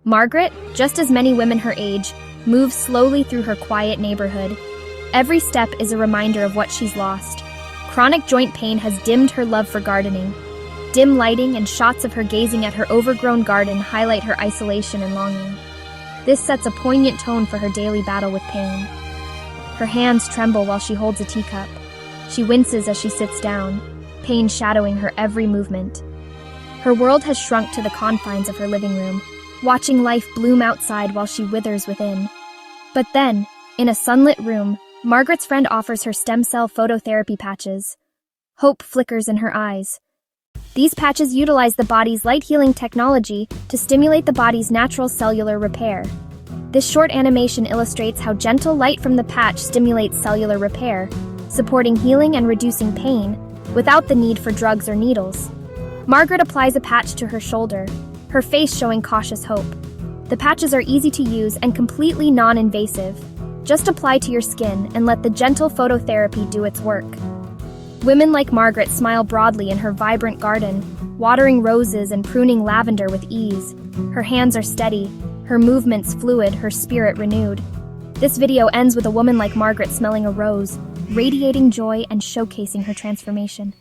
Margaret, just as many women her age, moves slowly through her quiet neighborhood. Every step is a reminder of what she's lost. Chronic joint pain has dimmed her love for gardening. Dim lighting and shots of her gazing at her overgrown garden highlight her isolation and longing. This sets a poignant tone for her daily battle with pain. Her hands tremble while she holds a teacup. She winces as she sits down, pain shadowing her every movement. Her world has shrunk to the confines of her living room, watching life bloom outside while she withers within. But then, in a sunlit room, Margaret's friend offers her stem cell phototherapy patches. Hope flickers in her eyes. These patches utilize the body's light-healing technology to stimulate the body's natural cellular repair. This short animation illustrates how gentle light from the patch stimulates cellular repair, supporting healing and reducing pain, without the need for drugs or needles. Margaret applies a patch to her shoulder, her face showing cautious hope. The patches are easy to use and completely non-invasive. Just apply to your skin and let the gentle phototherapy do its work. Women like Margaret smile broadly in her vibrant garden, watering roses and pruning lavender with ease. Her hands are steady, her movements fluid, her spirit renewed. This video ends with a woman like Margaret smelling a rose, radiating joy and showcasing her transformation.